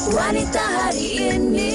Wanita hari ini.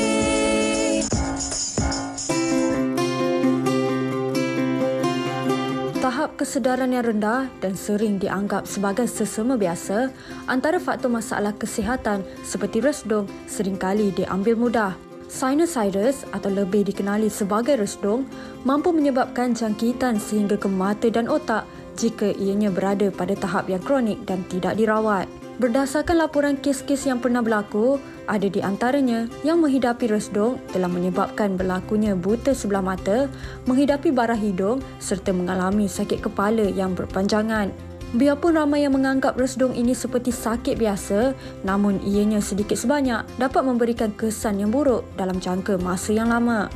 Tahap kesedaran yang rendah dan sering dianggap sebagai sesama biasa antara faktor masalah kesihatan seperti resdung seringkali diambil mudah. Sinusitis atau lebih dikenali sebagai resdung mampu menyebabkan jangkitan sehingga ke mata dan otak jika ianya berada pada tahap yang kronik dan tidak dirawat. Berdasarkan laporan kes-kes yang pernah berlaku, ada di antaranya yang menghidapi resdung telah menyebabkan berlakunya buta sebelah mata, menghidapi bara hidung serta mengalami sakit kepala yang berpanjangan. Biarpun ramai yang menganggap resdung ini seperti sakit biasa, namun ianya sedikit sebanyak dapat memberikan kesan yang buruk dalam jangka masa yang lama.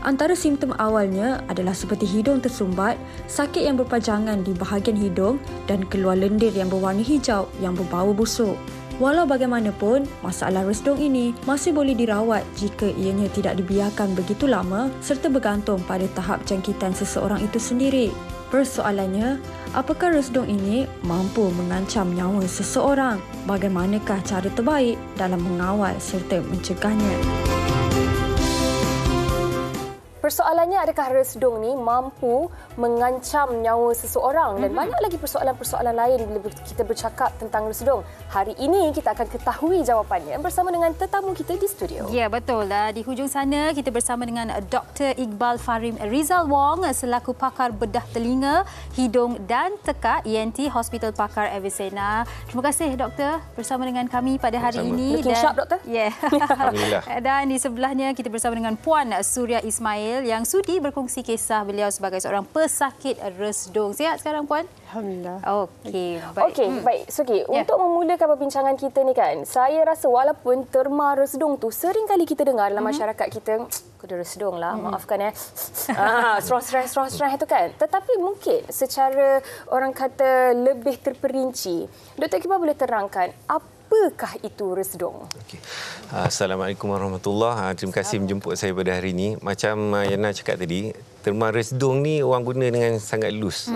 Antara simptom awalnya adalah seperti hidung tersumbat, sakit yang berpanjangan di bahagian hidung dan keluar lendir yang berwarna hijau yang berbau busuk. Walau bagaimanapun, masalah resdung ini masih boleh dirawat jika ianya tidak dibiarkan begitu lama serta bergantung pada tahap jangkitan seseorang itu sendiri. Persoalannya, apakah resdung ini mampu mengancam nyawa seseorang? Bagaimanakah cara terbaik dalam mengawal serta mencegahnya? Persoalannya, adakah resdung ni mampu mengancam nyawa seseorang? Dan banyak lagi persoalan-persoalan lain bila kita bercakap tentang resdung. Hari ini kita akan ketahui jawapannya bersama dengan tetamu kita di studio. Ya, betul. Di hujung sana kita bersama dengan Dr. Iqbal Farim Rizal Wong selaku pakar bedah telinga, hidung dan tekak ENT Hospital Pakar Avicenna. Terima kasih doktor bersama dengan kami pada hari ini. Looking sharp, doktor. Ya. Alhamdulillah. Dan di sebelahnya kita bersama dengan Puan Surya Ismail yang sudi berkongsi kisah beliau sebagai seorang pesakit resdung. Sihat sekarang, Puan? Alhamdulillah. Okey, baik. Baik. Suki, untuk memulakan perbincangan kita ni kan, saya rasa walaupun terma resdung tu sering kali kita dengar dalam masyarakat kita, kena resdung lah, maafkan strong stress itu kan. Tetapi mungkin secara orang kata lebih terperinci, Dr. Iqbal boleh terangkan apakah itu resdung? Okay. Assalamualaikum warahmatullahi. Terima kasih menjemput saya pada hari ini. Macam Yana cakap tadi, terma resdung ni orang guna dengan sangat loose.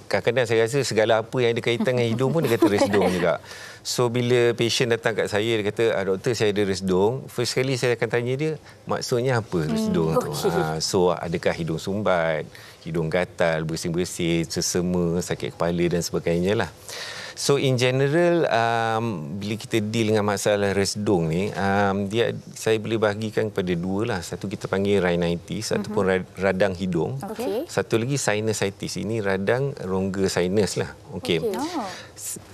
Kadang-kadang saya rasa segala apa yang ada kaitan dengan hidung pun dia kata resdung juga. So bila patient datang kat saya, dia kata, doktor saya ada resdung. First kali saya akan tanya dia, maksudnya apa resdung tu? So adakah hidung sumbat, hidung gatal, bersin-bersin, sesama, sakit kepala dan sebagainya lah. So in general, bila kita deal dengan masalah resdung ni, saya boleh bahagikan kepada dua lah. Satu kita panggil rhinitis ataupun radang hidung. Satu lagi sinusitis. Ini radang rongga sinus lah.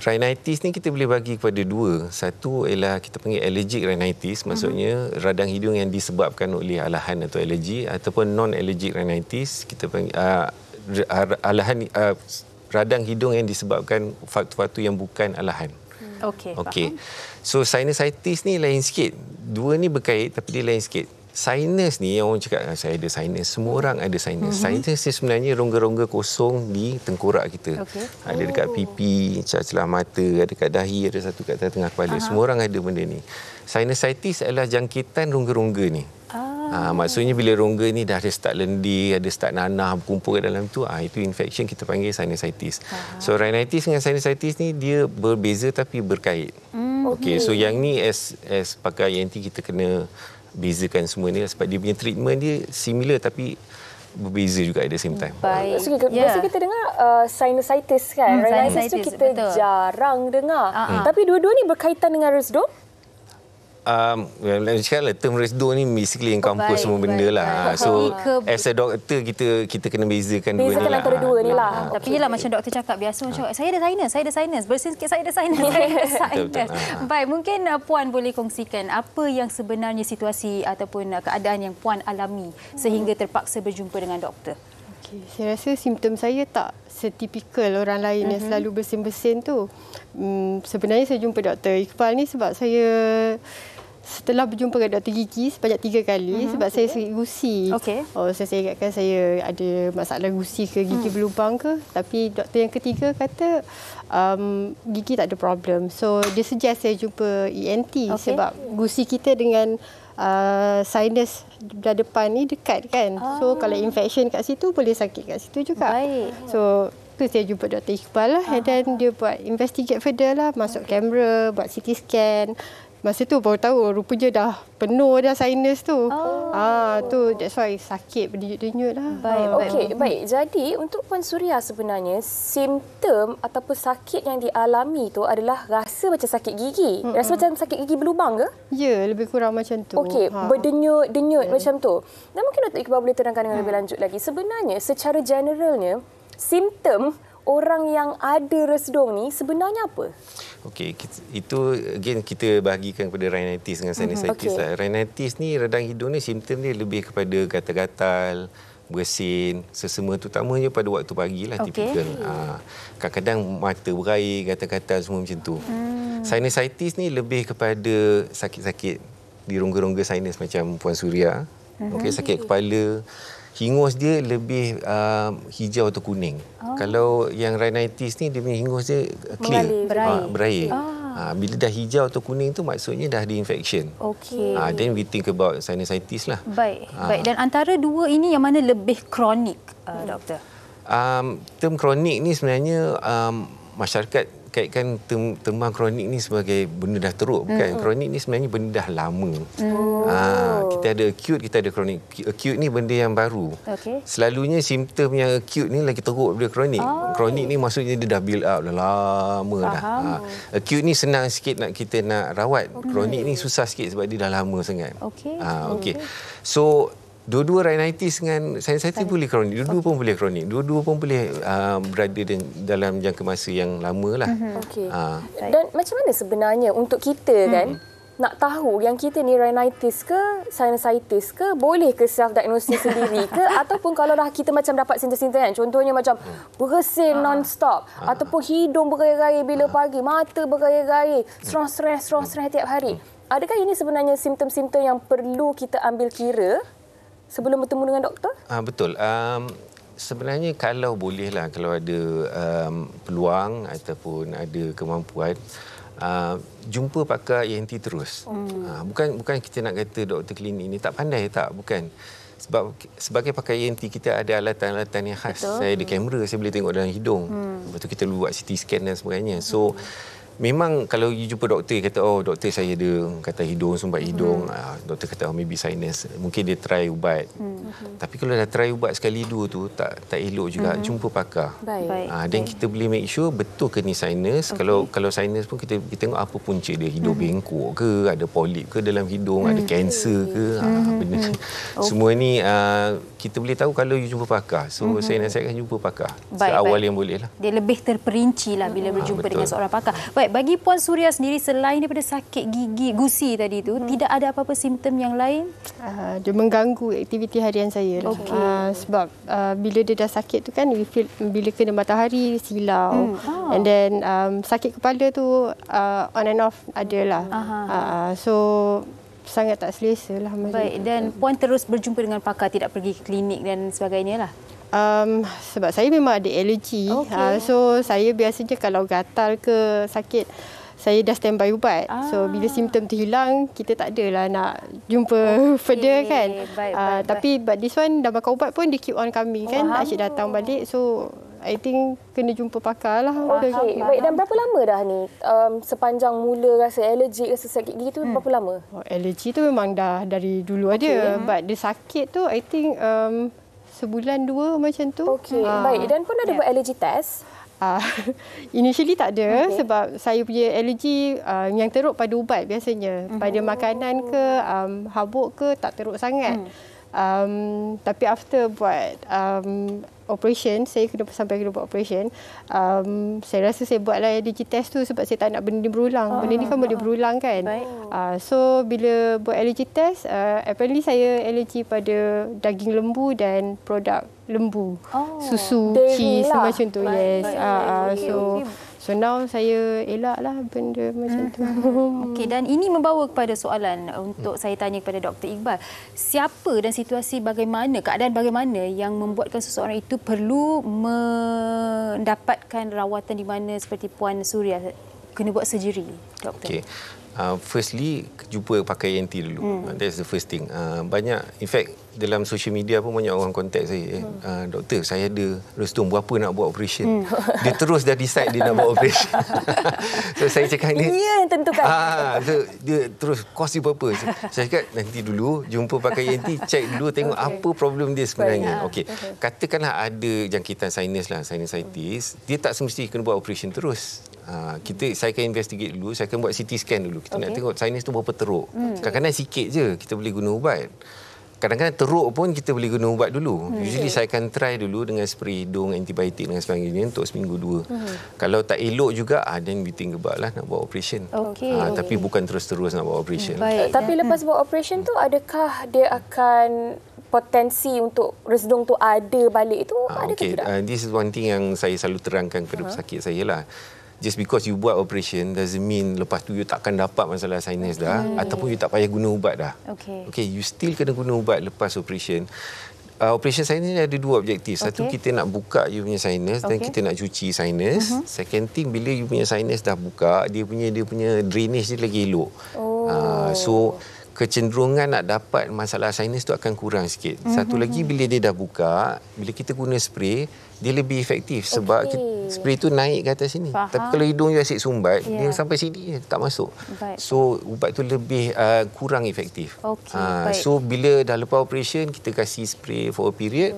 Rhinitis ni kita boleh bagi kepada dua. Satu ialah kita panggil allergic rhinitis, maksudnya radang hidung yang disebabkan oleh alahan atau alergi, ataupun non-allergic rhinitis, kita panggil radang hidung yang disebabkan faktor-faktor yang bukan alahan. Okey. So sinusitis ni lain sikit. Dua ni berkait tapi dia lain sikit. Sinus ni yang orang cakap saya ada sinus. Semua orang ada sinus. Sinus ni sebenarnya rongga-rongga kosong di tengkorak kita. Ada dekat pipi, celah mata, ada dekat dahi, ada satu kat tengah kepala. Semua orang ada benda ni. Sinusitis adalah jangkitan rongga-rongga ni. Maksudnya bila rongga ni dah ada start lendir, ada start nanah berkumpul kat dalam tu, itu infection kita panggil sinusitis. So rhinitis dengan sinusitis ni dia berbeza tapi berkait. So yang ni as pakai ENT kita kena bezakan semua ni sebab dia punya treatment dia similar tapi berbeza juga at the same time. Baik. Biasa kita dengar sinusitis kan. Rhinitis tu kita jarang dengar. Tapi dua-dua ni berkaitan dengan resdung? Cakaplah term resdung ni basically encompass semua benda lah. So as a doctor kita kena bezakan dua ni lah. Antara dua ni lah. Tapi yelah macam doktor cakap biasa cakap saya ada sinus, bersin sikit saya ada sinus. Baik, mungkin Puan boleh kongsikan apa yang sebenarnya situasi ataupun keadaan yang Puan alami sehingga terpaksa berjumpa dengan doktor. Saya rasa simptom saya tak setipikal orang lain yang selalu bersin-bersin tu. Sebenarnya saya jumpa Dr. Iqbal ni sebab saya setelah berjumpa dengan Dr. Gigi sebanyak 3 kali sebab saya sakit gusi. Saya ingatkan saya ada masalah gusi ke gigi berlubang ke. Tapi doktor yang ketiga kata gigi tak ada problem. So dia suggest saya jumpa ENT sebab gusi kita dengan sinus belah depan ni dekat kan. So kalau infection kat situ boleh sakit kat situ juga. So tu saya jumpa Dr. Iqbal lah. And then dia buat investigate further lah, masuk kamera, buat CT scan, masa tu baru tahu rupanya dah penuh dah sinus tu. Tu that's why sakit berdenyut-denyut lah. Baik. Jadi untuk Puan Suria sebenarnya simptom ataupun sakit yang dialami tu adalah rasa macam sakit gigi. Rasa macam sakit gigi berlubang ke? Ya, lebih kurang macam tu. Berdenyut-denyut macam tu. Dan mungkin Dr. Iqbal boleh terangkan dengan lebih lanjut lagi. Sebenarnya secara generalnya simptom orang yang ada resdung ni sebenarnya apa? Okey, itu again kita bahagikan kepada rhinitis dengan sinusitis. Rhinitis ni radang hidung ni simptom dia lebih kepada gatal-gatal, bersin, sesama terutamanya pada waktu pagi lah tipikal. Kadang-kadang mata berair, gatal-gatal semua macam tu. Sinusitis ni lebih kepada sakit-sakit di rongga-rongga sinus macam Puan Suria. Okey, sakit kepala. Hingus dia lebih hijau atau kuning. Kalau yang rhinitis ni dia punya hingus dia clear, berair. Bila dah hijau atau kuning tu maksudnya dah ada infection. Then we think about sinusitis lah. Baik. Dan antara dua ini yang mana lebih kronik, doktor? Term kronik ni sebenarnya masyarakat kaitkan terma kronik ni sebagai benda dah teruk. Bukan. Kronik ni sebenarnya benda dah lama. Kita ada acute, kita ada kronik. Acute ni benda yang baru. Selalunya simptom yang acute ni lagi teruk daripada kronik. Kronik ni maksudnya dia dah build up dah lama dah. Acute ni senang sikit kita nak rawat. Kronik ni susah sikit sebab dia dah lama sangat. So dua-dua rhinitis dengan sinusitis boleh kronik. Dua-dua pun boleh kronik. Dua-dua pun boleh berada dalam jangka masa yang lama lah. Dan macam mana sebenarnya untuk kita kan nak tahu yang kita ni rhinitis ke sinusitis ke, boleh ke self-diagnosis sendiri ke, ataupun kalau dah kita macam dapat simptom-simptom kan, contohnya macam bersin non-stop ataupun hidung bergair-gair bila pagi, mata bergair-gair, strong-stress tiap hari. Adakah ini sebenarnya simptom-simptom yang perlu kita ambil kira sebelum bertemu dengan doktor? Betul. Sebenarnya kalau bolehlah, kalau ada peluang ataupun ada kemampuan, jumpa pakar ENT terus. Bukan kita nak kata doktor klinik ni tak pandai, tak, bukan. Sebab sebagai pakar ENT kita ada alatan-alatan yang khas. Saya ada kamera, saya boleh tengok dalam hidung. Lepas tu kita buat CT scan dan sebagainya. So memang kalau you jumpa doktor, kata doktor saya ada kata hidung, sumbat hidung, doktor kata maybe sinus, mungkin dia try ubat. Tapi kalau dah try ubat sekali dua tu tak elok juga, jumpa pakar. Dan kita boleh make sure betul ke ni sinus. Kalau sinus pun kita tengok apa punca dia, hidung bengkok ke, ada polip ke dalam hidung, ada kanser ke, benda semua ni kita boleh tahu kalau you jumpa pakar. So saya nasihatkan jumpa pakar seawal yang boleh lah. Dia lebih terperinci lah bila berjumpa dengan seorang pakar. Baik, bagi Puan Suria sendiri, selain daripada sakit gigi, gusi tadi tu, tidak ada apa-apa simptom yang lain? Dia mengganggu aktiviti harian saya. Sebab bila dia dah sakit tu kan, bila kena matahari, silau. And then sakit kepala tu on and off adalah. So sangat tak selesa lah. Baik, dan Puan terus berjumpa dengan pakar, tidak pergi ke klinik dan sebagainya lah? Sebab saya memang ada alergi. So saya biasanya kalau gatal ke sakit, saya dah standby ubat. So bila simptom tu hilang, kita tak adalah nak jumpa further kan. Tapi but this one dah makan ubat pun dia keep on coming kan. Asyik datang balik. So I think kena jumpa pakar lah. Baik, dan berapa lama dah ni sepanjang mula rasa alergi, rasa sakit gigi tu berapa lama? Alergi tu memang dah dari dulu ada. But dia sakit tu I think sebulan dua macam tu. Baik, dan pun ada buat allergy test? Initially tak ada sebab saya punya alergi yang teruk pada ubat biasanya. Pada makanan ke, habuk ke tak teruk sangat. Tapi after buat operation, saya sampai kena buat operation, saya rasa saya buatlah allergy test tu sebab saya tak nak benda ni berulang. Benda ni kan boleh berulang kan. So bila buat allergy test, apparently saya allergi pada daging lembu dan produk lembu. Susu, cheese macam tu. So now saya elaklah benda macam tu. Okey, dan ini membawa kepada soalan untuk saya tanya kepada Dr. Iqbal. Siapa dan situasi bagaimana, keadaan bagaimana yang membuatkan seseorang itu perlu mendapatkan rawatan di mana seperti Puan Suria kena buat surgery, doktor? Okey. Firstly, jumpa pakai ENT dulu. That's the first thing. Banyak, in fact, dalam social media pun banyak orang contact saya. Doktor, saya ada restu berapa nak buat operation. Dia terus dah decide dia nak buat operation. So saya cakap ni. Dia yang tentukan. Dia terus kos dia berapa. Saya cakap nanti dulu jumpa pakai ENT, check dulu tengok apa problem dia sebenarnya. Okey. Katakanlah ada jangkitan sinus lah, sinusitis, dia tak semesti kena buat operation terus. Saya akan investigate dulu, saya akan buat CT scan dulu. Kita nak tengok sinus tu berapa teruk. Kadang-kadang sikit je kita boleh guna ubat. Kadang-kadang teruk pun kita boleh guna ubat dulu. Usually saya akan try dulu dengan spray hidung, antibiotik dan sebagainya untuk seminggu 2. Kalau tak elok juga, then we think about lah nak buat operation. Tapi bukan terus-terus nak buat operation. Tapi lepas buat operation tu, adakah dia akan potensi untuk resdung tu ada balik itu? Ada ke tidak? This is one thing yang saya selalu terangkan kepada pesakit saya lah. Just because you buat operation doesn't mean lepas tu you takkan dapat masalah sinus dah ataupun you tak payah guna ubat dah. Okay, you still kena guna ubat lepas operation. Operation sinus ni ada 2 objektif. Satu, kita nak buka you punya sinus dan kita nak cuci sinus. Second thing, bila you punya sinus dah buka, dia punya drainage dia lagi elok. So kecenderungan nak dapat masalah sinus tu akan kurang sikit. Satu lagi, bila dia dah buka, bila kita guna spray, dia lebih efektif sebab spray tu naik ke atas sini. Tapi kalau hidung you asyik sumbat, dia sampai sini tak masuk. So ubat tu lebih kurang efektif. So bila dah lepas operation, kita kasih spray for a period.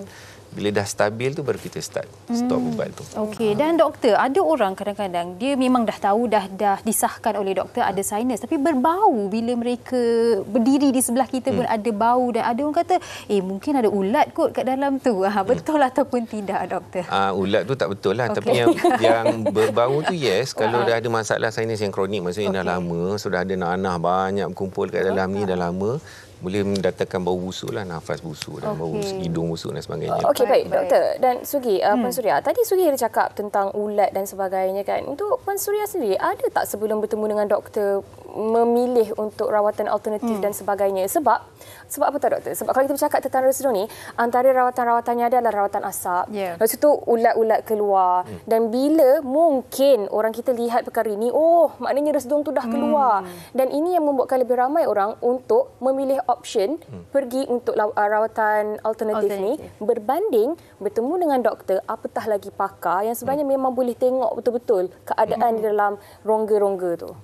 Bila dah stabil tu baru kita stop ubat tu. Okey, dan doktor, ada orang kadang-kadang dia memang dah tahu dah disahkan oleh doktor ada sinus, tapi berbau bila mereka berdiri di sebelah kita pun ada bau, dan ada orang kata mungkin ada ulat kot kat dalam tu. Betul ataupun tidak, doktor? Ulat tu tak betul lah. Tapi yang berbau tu yes, kalau dah ada masalah sinus yang kronik, maksudnya dah lama, sudah ada nanah banyak berkumpul kat dalam ni dah lama, boleh mendatangkan bau busuk lah, nafas busuk dan bau hidung busuk dan sebagainya. Okey, baik doktor. Dan Sugi, Puan Suria, tadi Sugi ada cakap tentang ulat dan sebagainya kan. Untuk Puan Suria sendiri, ada tak sebelum bertemu dengan doktor memilih untuk rawatan alternatif dan sebagainya? Sebab apa tak doktor? Sebab kalau kita bercakap tentang resdung ni, antara rawatan-rawatannya adalah rawatan asap. Lepas itu ulat-ulat keluar. Dan bila mungkin orang kita lihat perkara ini, maknanya resdung tu dah keluar. Dan ini yang membuatkan lebih ramai orang untuk memilih option pergi untuk rawatan alternatif ni berbanding bertemu dengan doktor, apatah lagi pakar yang sebenarnya memang boleh tengok betul-betul keadaan di dalam rongga-rongga tu.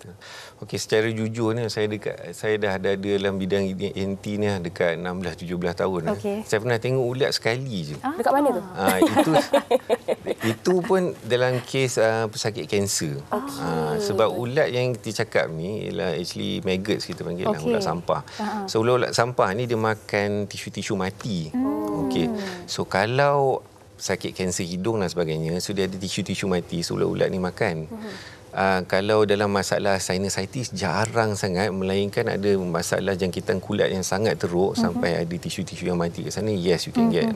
Okey, secara jujur ni saya dah ada dalam bidang ENT ni dekat 16-17 tahun. Saya pernah tengok ulat sekali je. Dekat mana tu? Itu pun dalam kes pesakit kanser. Sebab ulat yang kita cakap ni ialah actually maggots, kita panggil lah, ulat sampah. So ulat sampah ni dia makan tisu-tisu mati. Okey. So kalau sakit kanser hidung dan sebagainya, so dia ada tisu-tisu mati, so ulat-ulat ni makan. Kalau dalam masalah sinusitis jarang sangat, melainkan ada masalah jangkitan kulat yang sangat teruk sampai ada tisu-tisu yang mati kat sana, yes you can get.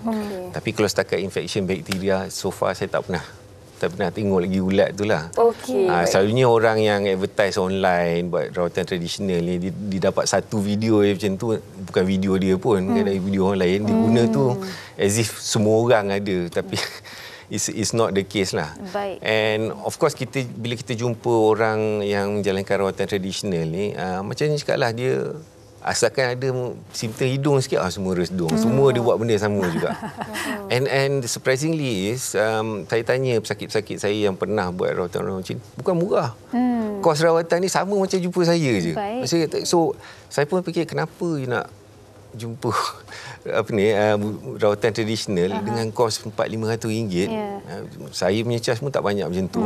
Tapi kalau setakat infection bakteria, so far saya tak pernah tengok lagi ulat tu lah. Selalunya orang yang advertise online buat rawatan tradisional ni, dia dapat satu video macam tu, bukan video dia pun, ada video orang lain, dia guna tu as if semua orang ada, tapi it's not the case lah. And of course bila kita jumpa orang yang menjalankan rawatan tradisional ni, macam ni cakap lah, dia asalkan ada simptom hidung sikit, semua resdung. Semua dia buat benda sama juga. And surprisingly is, saya tanya pesakit-pesakit saya yang pernah buat rawatan macam ni, bukan murah. Kos rawatan ni sama macam jumpa saya je. So saya pun fikir, kenapa you nak jumpa rawatan tradisional dengan kos RM400-500. Saya punya charge pun tak banyak macam tu.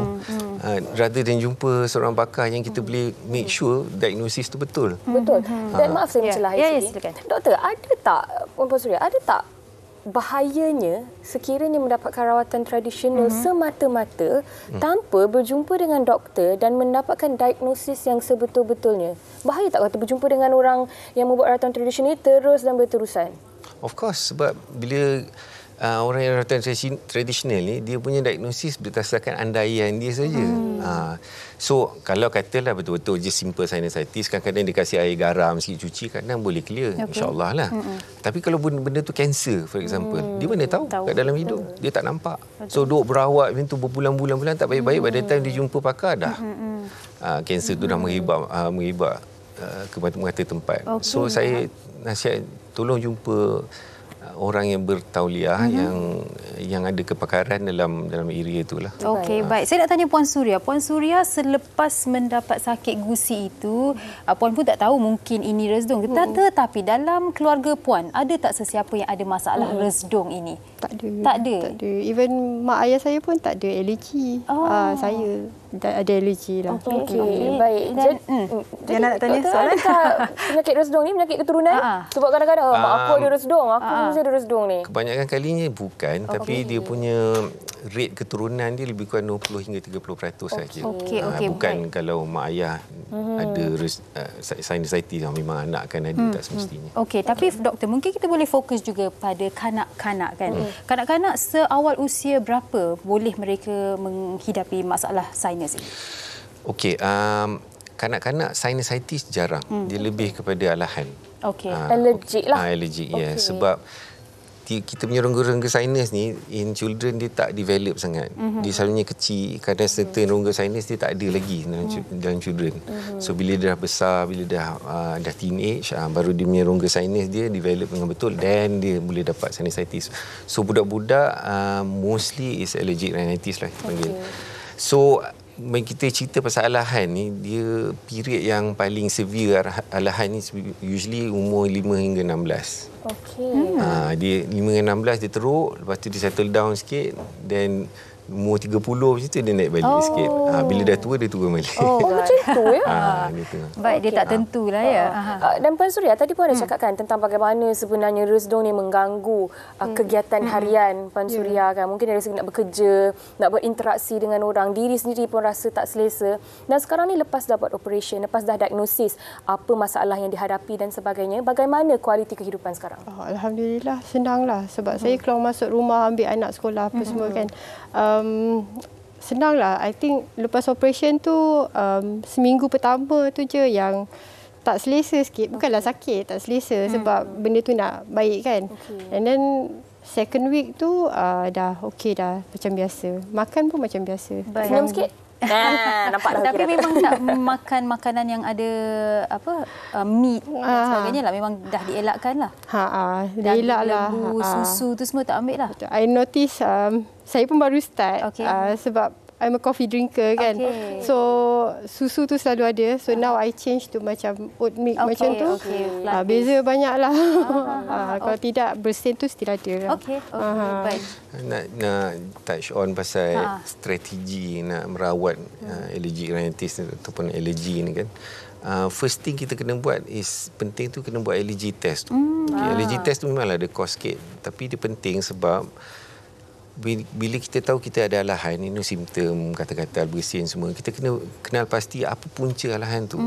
Rather than jumpa seorang pakar yang kita boleh make sure diagnosis tu betul. Betul. Dan maaf saya mencelah sikit. Doktor, ada tak, Puan Suria, ada tak bahayanya sekiranya mendapatkan rawatan tradisional semata-mata tanpa berjumpa dengan doktor dan mendapatkan diagnosis yang sebetul-betulnya? Bahaya tak kalau berjumpa dengan orang yang membuat rawatan tradisional terus dan berterusan? Of course, sebab bila orang yang rawatan tradisional ni, dia punya diagnosis berdasarkan andaian dia saja. So kalau katalah betul-betul just simple sinusitis, kadang-kadang dia kasih air garam sikit cuci, kadang boleh clear, insya-Allah lah. Tapi kalau benda tu kanser for example, dia mana tahu kat dalam hidung, dia tak nampak. So duk berawat macam tu berbulan-bulan tak baik-baik, pada time dia jumpa pakar dah kanser tu dah menghibak ke mata-mata tempat. So saya nasihat, tolong jumpa orang yang bertauliah yang ada kepakaran dalam area itulah. Okey, baik. Saya nak tanya Puan Suria. Puan Suria selepas mendapat sakit gusi itu, Puan pun tak tahu mungkin ini resdung. Tetapi dalam keluarga Puan, ada tak sesiapa yang ada masalah resdung ini? Tak ada. Tak ada. Tak ada. Even mak ayah saya pun tak ada alergi. Saya ada alergi lah. Okey, baik. Jangan nak tanya doktor, soalan. adakah penyakit resdung ni penyakit keturunan? Sebab kadang-kadang mak aku ada resdung, aku mesti ada resdung ni. Kebanyakan kalinya bukan, tapi dia punya rate keturunan dia lebih kurang 20 hingga 30% saja. Bukan baik. Kalau mak ayah ada sinusitis, memang anak akan ada, tak semestinya. Okey, tapi doktor, mungkin kita boleh fokus juga pada kanak-kanak kan. Kanak-kanak seawal usia berapa boleh mereka menghidapi masalah sinus ini? Okey, kanak-kanak sinusitis jarang. Dia lebih kepada alahan. Okey. Alergik lah. Alergik, ya. Sebab kita punya rongga-rongga sinus ni in children dia tak develop sangat. Dia selalunya kecil, kadang certain rongga sinus dia tak ada lagi dalam children. So bila dia dah besar, bila dah teenage, baru dia punya rongga sinus dia develop dengan betul, dan dia boleh dapat sinusitis. So budak-budak mostly is allergic rhinitis lah kita panggil. So kita cerita pasal alahan ni, dia period yang paling severe alahan ni usually umur 5 hingga 16. Dia 5 hingga 16 dia teruk, lepas tu dia settle down sikit, dan umur 30 macam tu dia naik balik sikit. Bila dah tua dia turun balik. Macam tu ya. Baik, dia tak tentulah ya. Dan Puan Suria tadi pun ada cakapkan tentang bagaimana sebenarnya resdung ni mengganggu kegiatan harian Puan Suria kan. Mungkin dari segi nak bekerja, nak berinteraksi dengan orang, diri sendiri pun rasa tak selesa. Dan sekarang ni lepas dah buat operation, lepas dah diagnosis apa masalah yang dihadapi dan sebagainya, bagaimana kualiti kehidupan sekarang? Alhamdulillah, senanglah sebab saya keluar masuk rumah, ambil anak sekolah apa semua kan. Senanglah. I think lepas operation tu seminggu pertama tu je yang tak selesa sikit. Bukanlah sakit, tak selesa sebab benda tu nak baik kan. And then second week tu dah okey dah, macam biasa. Makan pun macam biasa. Senyum sikit? Nampak dah. Tapi memang tak makan makanan yang ada meat dan sebagainya lah. Memang dah dielakkan lah. Dah elak lah. Susu tu semua tak ambil lah. I notice saya pun baru start sebab I'm a coffee drinker kan. So susu tu selalu ada. So now I change to macam oat milk macam tu. Beza banyak lah. Kalau tidak bersin tu still ada lah. Baik. Nak touch on pasal strategi nak merawat allergic rhinitis ataupun alergi ni kan. First thing kita kena buat is, penting tu kena buat allergy test tu. Allergy test tu memanglah ada cost sikit, tapi dia penting sebab bila kita tahu kita ada alahan, ini simptom kata-kata bersin semua, kita kena kenal pasti apa punca alahan tu.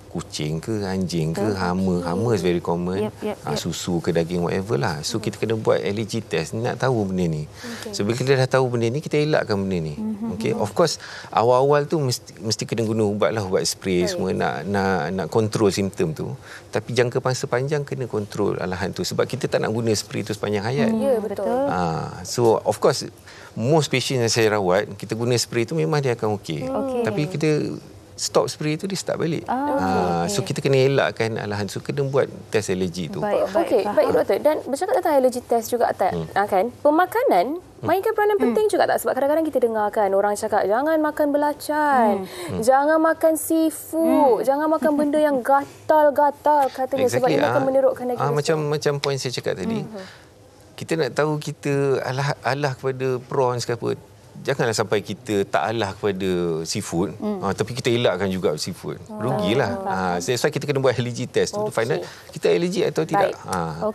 Kucing ke, anjing ke, hama is very common. Susu ke, daging, whatever lah. So kita kena buat allergy test, nak tahu benda ni. So bila kita dah tahu benda ni, kita elakkan benda ni. Of course awal-awal tu mesti kena guna ubat lah, ubat spray semua nak kontrol simptom tu. Tapi jangka masa panjang kena kontrol alahan tu, sebab kita tak nak guna spray tu sepanjang hayat. Ya, betul. So of course most patient yang saya rawat, kita guna spray tu memang dia akan okey. Tapi kita stop spray tu, dia start balik. So kita kena elakkan alahan. So kena buat test alergi tu. Baik doktor. Dan bercakap tentang alergi test juga kan, pemakanan mainkan peranan penting juga tak? Sebab kadang-kadang kita dengar kan orang cakap jangan makan belacan, jangan makan seafood, jangan makan benda yang gatal-gatal katanya, sebab dia akan menerukkan lagi. Macam poin saya cakap tadi. Kita nak tahu kita alah kepada prawns ke apa. Janganlah sampai kita tak alah kepada seafood, tapi kita elakkan juga seafood. Rugilah. That's why kita kena buat allergy test tu, find out kita allergi atau tidak.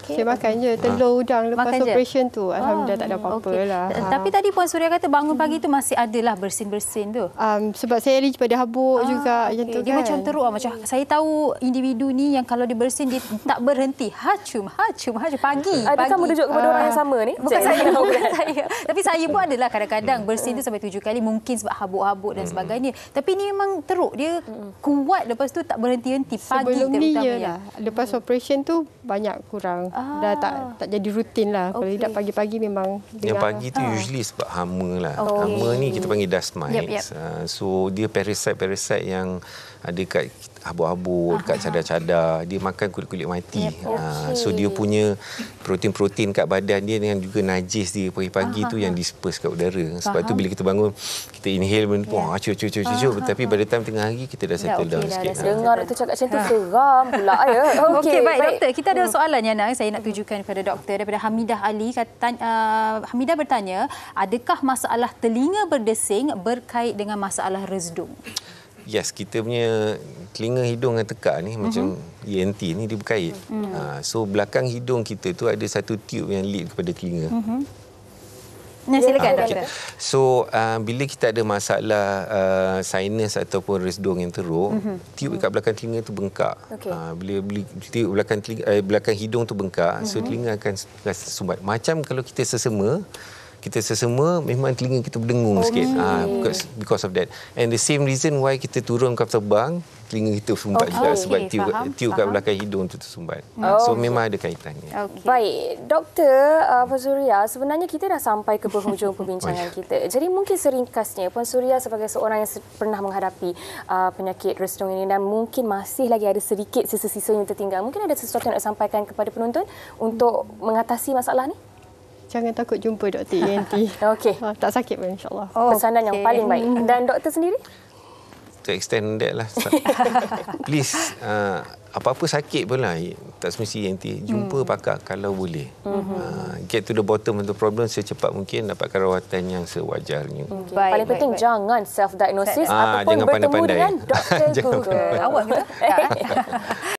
Saya makan je telur udang lepas operation tu. Alhamdulillah tak ada apa-apa lah. Tapi tadi Puan Suria kata bangun pagi tu masih adalah bersin-bersin tu. Sebab saya allergi pada habuk juga. Dia macam teruk. Macam saya tahu individu ni yang kalau dia bersin dia tak berhenti. Hacum pagi. Adakah merujuk kepada orang yang sama ni? Bukan saya. Tapi saya pun adalah kadang-kadang bersin tu sampai 7 kali, mungkin sebab habuk-habuk dan sebagainya. Tapi ni memang teruk, dia kuat, lepas tu tak berhenti-henti pagi terutamanya. Lepas operation tu banyak kurang. Dah tak jadi rutin lah. Kalau tidak pagi-pagi memang yang pagi tu usually sebab hama lah. Hama ni kita panggil dust mites. So dia parasite yang ada kat habuk-habuk, dekat cadar-cadar. Dia makan kulit-kulit mati. So dia punya protein-protein kat badan dia dengan juga najis dia pagi-pagi tu yang disperse kat udara. Sebab tu bila kita bangun, kita inhale benda tu, tapi pada time tengah hari kita dah settle down sikit. Dengar doktor cakap macam tu seram pula ya. Okey, baik doktor. Kita ada soalan yang saya nak tujukan kepada doktor daripada Hamidah Ali. Hamidah bertanya, adakah masalah telinga berdesing berkait dengan masalah resdung? Yes, kita punya telinga, hidung dan tekak ni macam ENT ni dia berkait. So belakang hidung kita tu ada satu tube yang lead kepada telinga. Silakan doktor. So bila kita ada masalah sinus ataupun resdung yang teruk, tube kat belakang telinga tu bengkak. Bila tube belakang hidung tu bengkak, so telinga akan rasa sumbat. Macam kalau kita sesema memang telinga kita berdengung sikit. Because of that. And the same reason why kita turun kapal terbang, telinga kita sumbat juga sebab tube kat belakang hidung tu tersumbat. So memang ada kaitannya. Baik, Doktor Puan Suria, sebenarnya kita dah sampai ke penghujung perbincangan kita. Jadi mungkin seringkasnya Puan Suria sebagai seorang yang pernah menghadapi penyakit resdung ini dan mungkin masih lagi ada sedikit sisa-sisa yang tertinggal. Mungkin ada sesuatu yang nak sampaikan kepada penonton untuk mengatasi masalah ni? Jangan takut jumpa doktor ENT. Okey. Tak sakit pun insyaAllah. Pesanan yang paling baik. Dan doktor sendiri? To extend that lah. Please, apa-apa sakit pun lah. Tak semesti ENT. Jumpa pakar kalau boleh. Get to the bottom of the problem secepat mungkin, dapatkan rawatan yang sewajarnya. Paling penting jangan self-diagnosis ataupun jangan bertemu pandai-pandai. dengan doktor Google. Awak gitu?